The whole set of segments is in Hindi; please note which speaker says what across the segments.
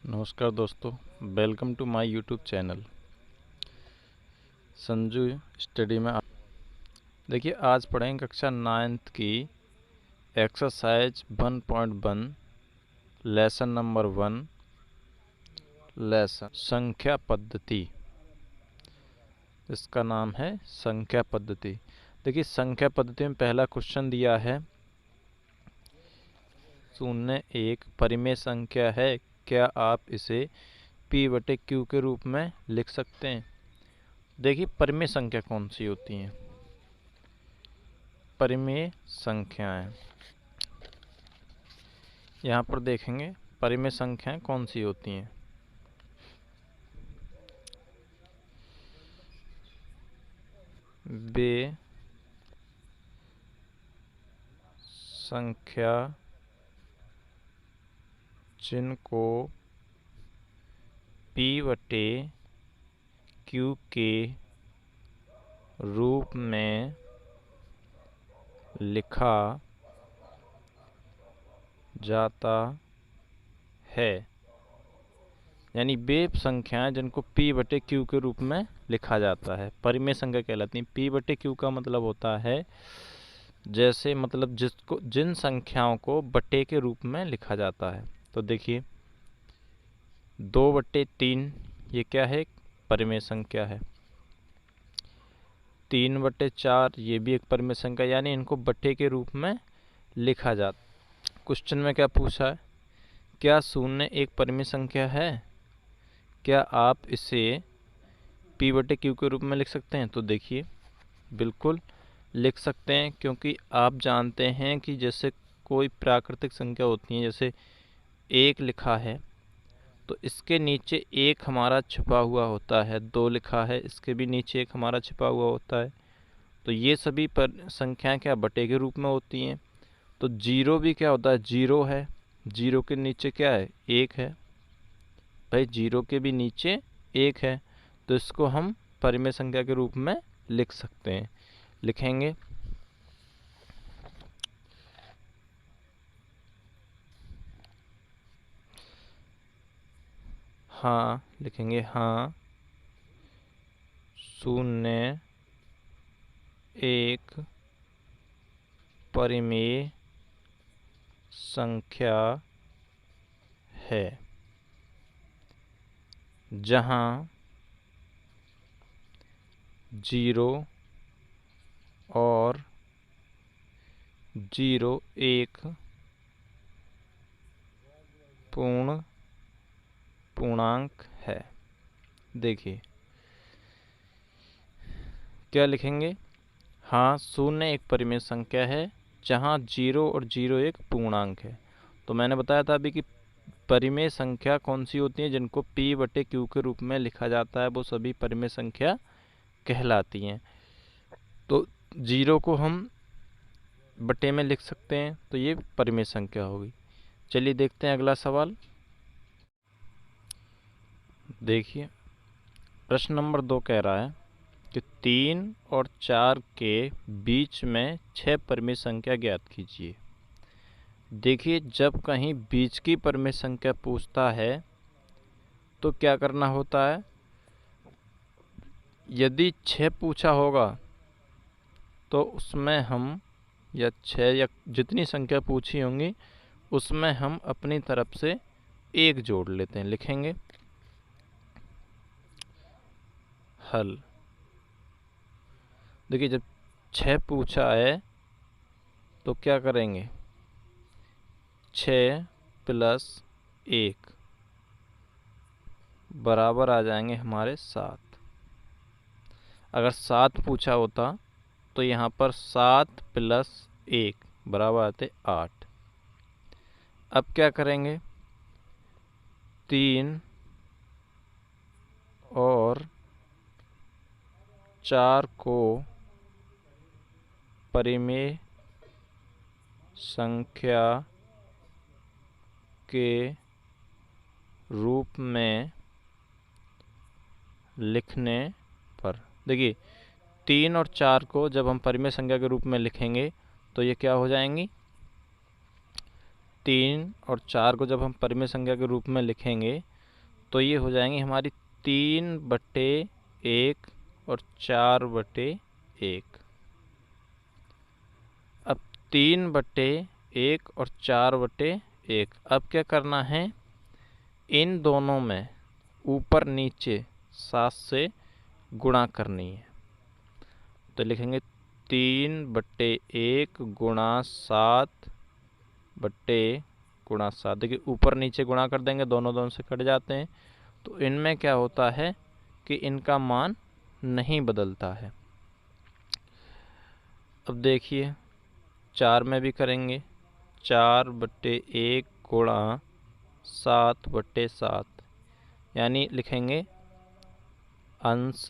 Speaker 1: नमस्कार दोस्तों, welcome to my YouTube channel Sanju study में। देखिए, आज पढ़ेंगे कक्षा 9th की एक्सरसाइज 1.1 लेसन नंबर 1 लेसन संख्या पद्धति। इसका नाम है संख्या पद्धति। देखिए, संख्या पद्धति में पहला क्वेश्चन दिया है 01 परिमेय संख्या है, क्या आप इसे P/Q के रूप में लिख सकते हैं। देखिए, परिमेय संख्या कौन सी होती हैं। परिमेय संख्याएं यहाँ पर देखेंगे, परिमेय संख्याएं कौन सी होती हैं। वे संख्या जिनको P/Q के रूप में लिखा जाता है, यानी वे संख्याएं जिनको P/Q के रूप में लिखा जाता है परिमेय संख्या कहलाती हैं। P/Q का मतलब होता है जैसे मतलब जिन संख्याओं को बटे के रूप में लिखा जाता है। तो देखिए, 2/3 ये क्या है, परिमेय संख्या है। 3/4 ये भी एक परिमेय संख्या, यानी इनको बटे के रूप में लिखा जाता। क्वेश्चन में क्या पूछा है, क्या 0 एक परिमेय संख्या है, क्या आप इसे P/Q के रूप में लिख सकते हैं। तो देखिए, बिल्कुल लिख सकते हैं, क्योंकि आप जानते हैं कि जैसे कोई प्राकृतिक संख्या होती है, जैसे 1 लिखा है तो इसके नीचे 1 हमारा छिपा हुआ होता है, 2 लिखा है इसके भी नीचे 1 हमारा छिपा हुआ होता है। तो ये सभी संख्याएं क्या बटे के रूप में होती हैं। तो 0 भी क्या होता है, 0 है, 0 के नीचे क्या है, 1 है। भाई 0 के भी नीचे 1 है, तो इसको हम परिमेय संख्या के रूप में लिख सकते हैं। लिखेंगे हाँ, लिखेंगे हाँ 0 एक परिमेय संख्या है जहाँ 0 और 0 एक पूर्णांक है। देखिए क्या लिखेंगे, हाँ 0 एक परिमेय संख्या है जहाँ 0 और 0 एक पूर्णांक है। तो मैंने बताया था अभी कि परिमेय संख्या कौन सी होती है, जिनको P/Q के रूप में लिखा जाता है, वो सभी परिमेय संख्या कहलाती हैं। तो 0 को हम बटे में लिख सकते हैं, तो ये परिमेय संख्या होगी। चलिए देखते हैं अगला सवाल। देखिए, प्रश्न नंबर 2 कह रहा है कि 3 और 4 के बीच में 6 परिमेय संख्या ज्ञात कीजिए। देखिए, जब कहीं बीच की परिमेय संख्या पूछता है तो क्या करना होता है, यदि 6 पूछा होगा तो उसमें हम या 6 या जितनी संख्या पूछी होंगी उसमें हम अपनी तरफ से 1 जोड़ लेते हैं। लिखेंगे हल। देखिए, जब 6 पूछा है तो क्या करेंगे, 6 + 1 बराबर आ जाएंगे हमारे 7। अगर 7 पूछा होता तो यहाँ पर 7 + 1 बराबर आते 8। अब क्या करेंगे, 3 और 4 को परिमेय संख्या के रूप में लिखने पर, देखिए 3 और 4 को जब हम परिमेय संख्या के रूप में लिखेंगे तो ये क्या हो जाएंगी, 3 और 4 को जब हम परिमेय संख्या के रूप में लिखेंगे तो ये हो जाएंगी हमारी 3/1 और 4/1। अब 3/1 और 4/1, अब क्या करना है, इन दोनों में ऊपर नीचे 7 से गुणा करनी है। तो लिखेंगे 3/1 गुणा 7/7। देखिए ऊपर नीचे गुणा कर देंगे, दोनों दोनों से कट जाते हैं, तो इनमें क्या होता है कि इनका मान नहीं बदलता है। अब देखिए 4 में भी करेंगे, 4/1 गुणा 7/7, यानी लिखेंगे अंश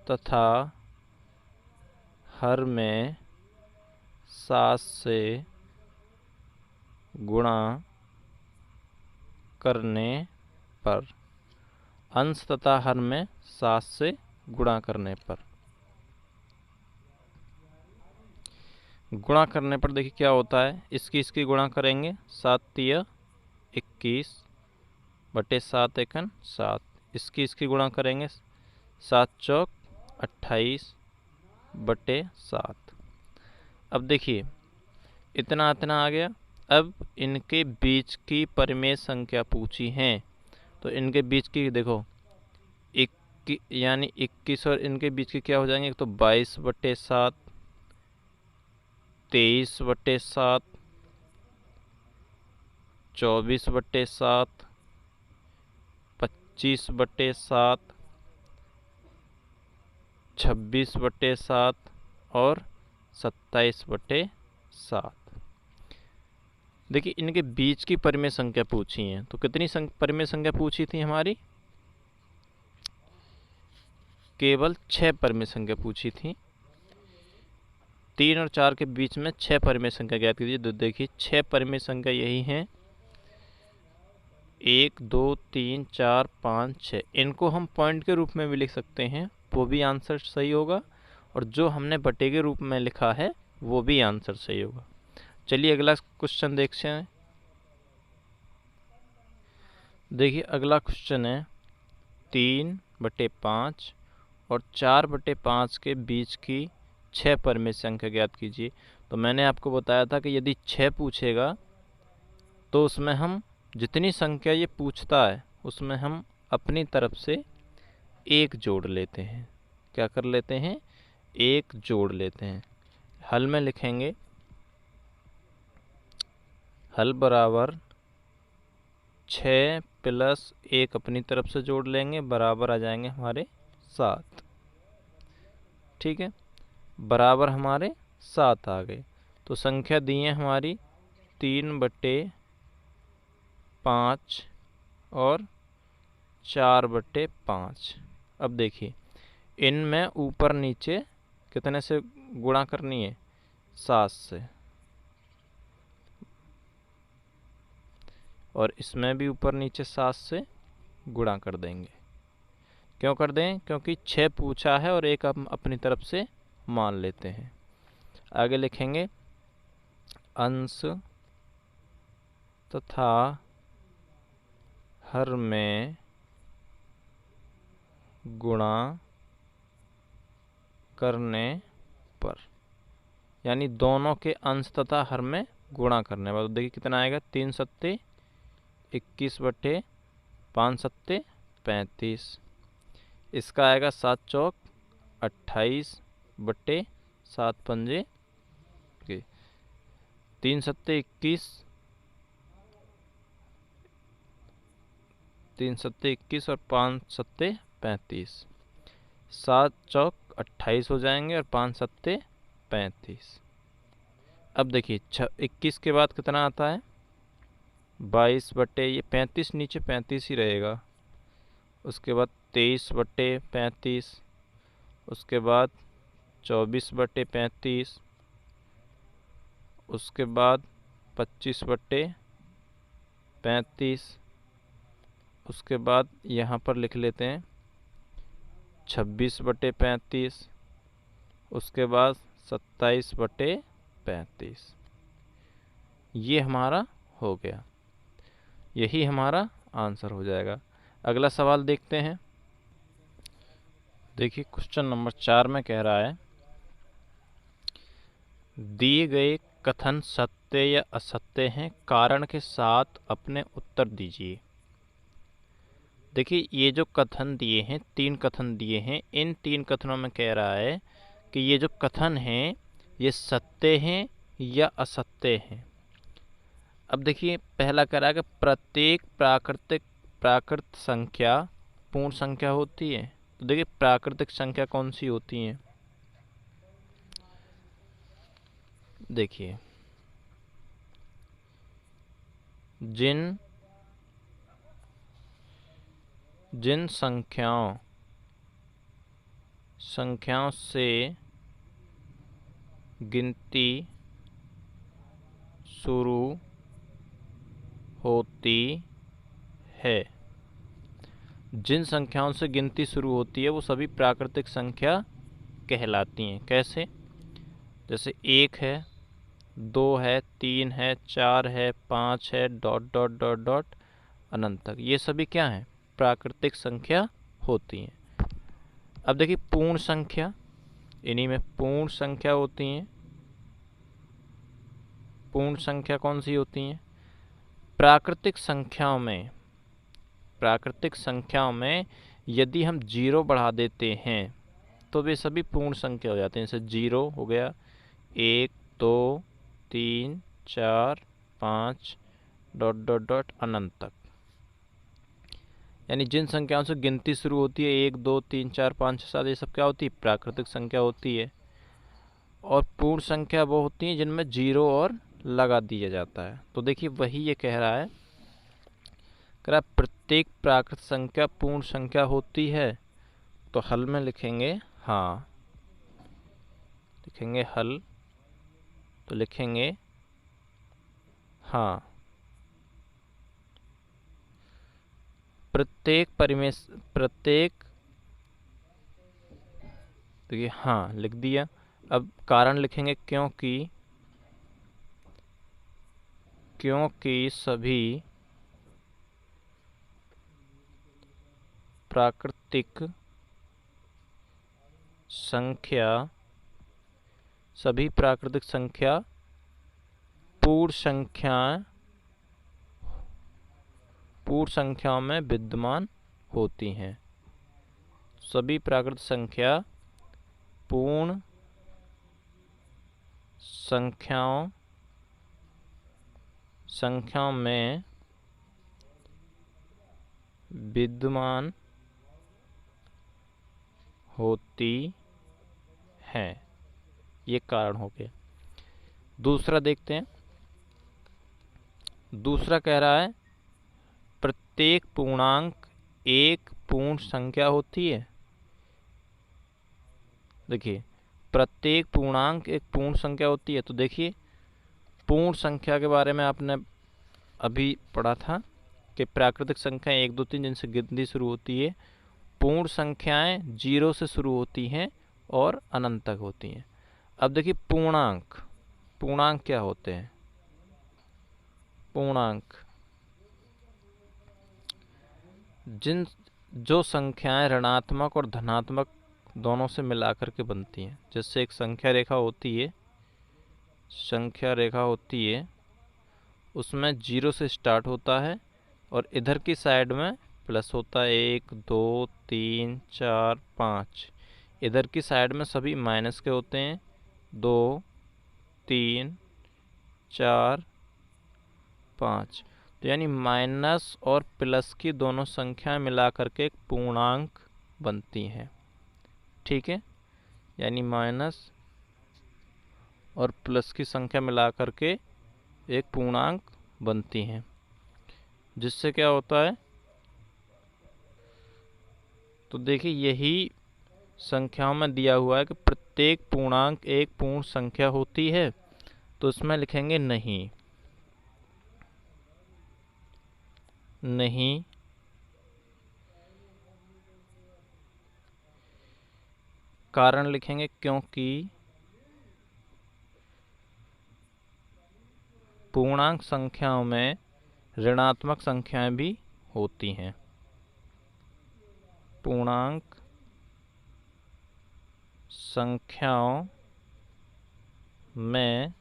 Speaker 1: तथा हर में 7 से गुणा करने पर, अंश तथा हर में 7 से गुणा करने पर। गुणा करने पर देखिए क्या होता है, इसकी गुणा करेंगे, 7 तिया 21/7 7। इसकी गुणा करेंगे, 7 चौक 28/7। अब देखिए इतना इतना आ गया। अब इनके बीच की परिमेय संख्या पूछी है, तो इनके बीच की देखो यानी 21 और इनके बीच की क्या हो जाएंगे, तो 22/7, 23/7, 24/7, 25/7, 26/7 और 27/7। देखिए इनके बीच की परिमेय संख्या पूछी है, तो कितनी परिमेय संख्या पूछी थी हमारी, केवल 6 परिमेय संख्या पूछी थी। 3 और 4 के बीच में 6 परिमेय संख्या ज्ञात कीजिए। तो देखिए 6 परिमेय संख्या यही हैं, 1 2 3 4 5 6। इनको हम पॉइंट के रूप में भी लिख सकते हैं, वो भी आंसर सही होगा, और जो हमने बटे के रूप में लिखा है वो भी आंसर सही होगा। चलिए अगला क्वेश्चन देखते हैं। देखिए अगला क्वेश्चन है 3/5 और 4/5 के बीच की 6 परिमेय संख्या ज्ञात कीजिए। तो मैंने आपको बताया था कि यदि 6 पूछेगा तो उसमें हम जितनी संख्या ये पूछता है उसमें हम अपनी तरफ से 1 जोड़ लेते हैं। क्या कर लेते हैं, 1 जोड़ लेते हैं। हल में लिखेंगे, हल बराबर 6 + 1 अपनी तरफ से जोड़ लेंगे, बराबर आ जाएंगे हमारे 7। ठीक है, बराबर हमारे 7 आ गए। तो संख्या दी है हमारी 3/5 और 4/5। अब देखिए इनमें ऊपर नीचे कितने से गुणा करनी है, 7 से, और इसमें भी ऊपर नीचे 7 से गुणा कर देंगे। क्यों कर दें, क्योंकि 6 पूछा है और 1 हम अपनी तरफ से मान लेते हैं। आगे लिखेंगे अंश तथा हर में गुणा करने पर, यानी दोनों के अंश तथा हर में गुणा करने पर। तो देखिए कितना आएगा, 3 सत्ते 21/5 सत्ते 35। इसका आएगा 7 चौक 28/7 पंजे 3 सत्ते 21, 3 सत्ते 21 और 5 सत्ते 35। 7 चौक 28 हो जाएंगे और 5 सत्ते 35। अब देखिए 21 के बाद कितना आता है, 22 ये 35, नीचे 35 ही रहेगा। उसके बाद 23/35, उसके बाद 24/35, उसके बाद 25/35, उसके बाद यहाँ पर लिख लेते हैं 26/35, उसके बाद 27/35। ये हमारा हो गया, यही हमारा आंसर हो जाएगा। अगला सवाल देखते हैं। देखिए क्वेश्चन नंबर 4 में कह रहा है, दिए गए कथन सत्य या असत्य हैं, कारण के साथ अपने उत्तर दीजिए। देखिए ये जो कथन दिए हैं, 3 कथन दिए हैं, इन 3 कथनों में कह रहा है कि ये जो कथन हैं ये सत्य हैं या असत्य हैं। अब देखिए पहला कह रहा है कि प्रत्येक प्राकृत संख्या पूर्ण संख्या होती है। तो देखिए प्राकृतिक संख्या कौन सी होती है, देखिए जिन संख्याओं से गिनती शुरू होती है, जिन संख्याओं से गिनती शुरू होती है वो सभी प्राकृतिक संख्या कहलाती हैं। कैसे, जैसे 1 है, 2 है, 3 है, 4 है, 5 है, डॉट डॉट डॉट डॉट अनंत तक, ये सभी क्या हैं, प्राकृतिक संख्या होती हैं। अब देखिए पूर्ण संख्या, इन्हीं में पूर्ण संख्या होती हैं। पूर्ण संख्या कौन सी होती हैं, प्राकृतिक संख्याओं में यदि हम 0 बढ़ा देते हैं तो वे सभी पूर्ण संख्या हो जाते हैं। जैसे 0 हो गया, 1, 2, 3, 4, 5 डॉट डॉट डॉट अनंत तक। यानी जिन संख्याओं से गिनती शुरू होती है 1, 2, 3, 4, 5, 6, 7, ये सब क्या होती है, प्राकृतिक संख्या होती है। और पूर्ण संख्या वो होती है जिनमें 0 और लगा दिया जाता है। तो देखिए वही ये कह रहा है, प्रत्येक प्राकृत संख्या पूर्ण संख्या होती है। तो हल में लिखेंगे हाँ, लिखेंगे हल, तो लिखेंगे हाँ, प्रत्येक देखिए हाँ लिख दिया। अब कारण लिखेंगे क्योंकि सभी प्राकृतिक संख्या पूर्ण संख्याओं में विद्यमान होती हैं। सभी प्राकृतिक संख्या पूर्ण संख्याओं में विद्यमान होती हैं। ये कारण हो गया। दूसरा देखते हैं। दूसरा कह रहा है प्रत्येक पूर्णांक एक पूर्ण संख्या होती है। देखिए प्रत्येक पूर्णांक एक पूर्ण संख्या होती है। तो देखिए पूर्ण संख्या के बारे में आपने अभी पढ़ा था कि प्राकृतिक संख्याएं 1, 2, 3 जिनसे गिनती शुरू होती है। पूर्ण संख्याएं 0 से शुरू होती हैं और अनंत तक होती हैं। अब देखिए पूर्णांक क्या होते हैं, पूर्णांक जो संख्याएं ऋणात्मक और धनात्मक दोनों से मिलाकर के बनती हैं। जैसे एक संख्या रेखा होती है, उसमें 0 से स्टार्ट होता है और इधर की साइड में प्लस होता है, 1, 2, 3, 4, 5। इधर की साइड में सभी माइनस के होते हैं, 2, 3, 4, 5। तो यानी माइनस और प्लस की दोनों संख्याएं मिलाकर के एक पूर्णांक बनती हैं। ठीक है, यानी माइनस और प्लस की संख्या मिलाकर के एक पूर्णांक बनती हैं, जिससे क्या होता है, तो देखिए यही संख्याओं में दिया हुआ है कि प्रत्येक पूर्णांक एक पूर्ण संख्या होती है। तो इसमें लिखेंगे नहीं, कारण लिखेंगे क्योंकि पूर्णांक संख्याओं में ऋणात्मक संख्याएं भी होती हैं। पूर्णांक संख्याओं में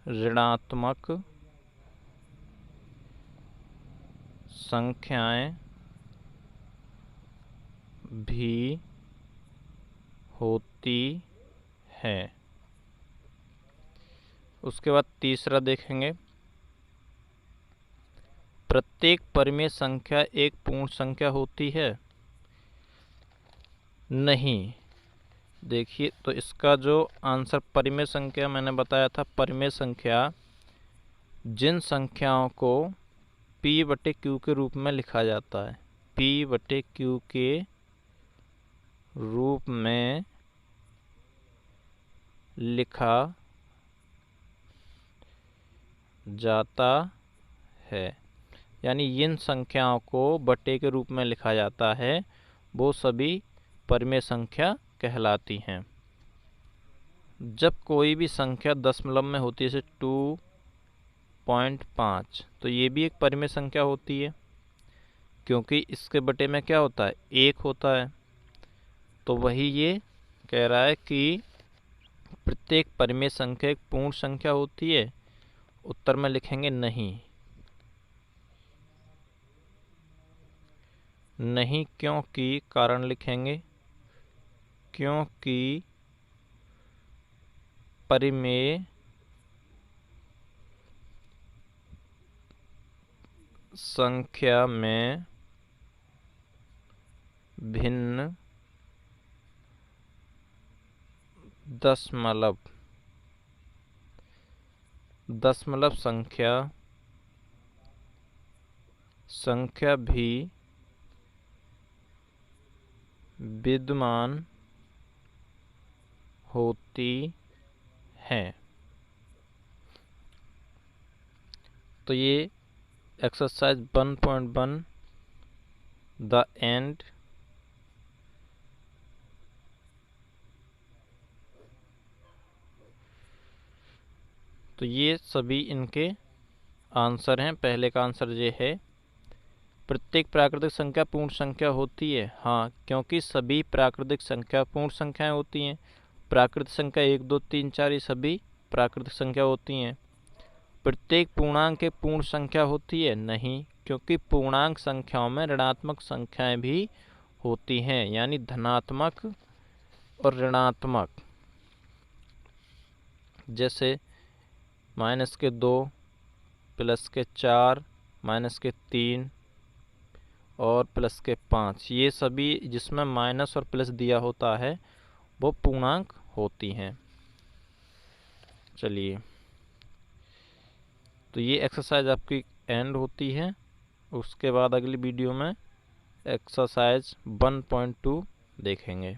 Speaker 1: ऋणात्मक संख्याएं भी होती हैं। उसके बाद तीसरा देखेंगे, प्रत्येक परिमेय संख्या एक पूर्ण संख्या होती है। नहीं, देखिए तो इसका जो आंसर परिमेय संख्या मैंने बताया था, परिमेय संख्या जिन संख्याओं को P/Q के रूप में लिखा जाता है, P/Q के रूप में लिखा जाता है, यानी इन संख्याओं को बट्टे के रूप में लिखा जाता है, वो सभी परिमेय संख्या कहलाती हैं। जब कोई भी संख्या दशमलव में होती है, जैसे 2.5, तो ये भी एक परिमेय संख्या होती है, क्योंकि इसके बटे में क्या होता है, 1 होता है। तो वही ये कह रहा है कि प्रत्येक परिमेय संख्या एक पूर्ण संख्या होती है। उत्तर में लिखेंगे नहीं। नहीं क्योंकि, कारण लिखेंगे क्योंकि परिमेय संख्या में भिन्न दशमलव संख्या भी विद्यमान होती हैं। तो ये एक्सरसाइज 1.1 द एंड तो ये सभी इनके आंसर हैं। पहले का आंसर ये है, प्रत्येक प्राकृतिक संख्या पूर्ण संख्या होती है। हाँ, क्योंकि सभी प्राकृतिक संख्या पूर्ण संख्याएं होती हैं। प्राकृतिक संख्या 1, 2, 3, 4 ये सभी प्राकृतिक संख्या होती हैं। प्रत्येक पूर्णांक एक पूर्ण संख्या होती है। नहीं, क्योंकि पूर्णांक संख्याओं में ऋणात्मक संख्याएं भी होती हैं, यानी धनात्मक और ऋणात्मक। जैसे -2, +4, -3 और +5, ये सभी जिसमें माइनस और प्लस दिया होता है वो पूर्णांक होती हैं। चलिए, तो ये एक्सरसाइज आपकी एंड होती है। उसके बाद अगली वीडियो में एक्सरसाइज 1.2 देखेंगे।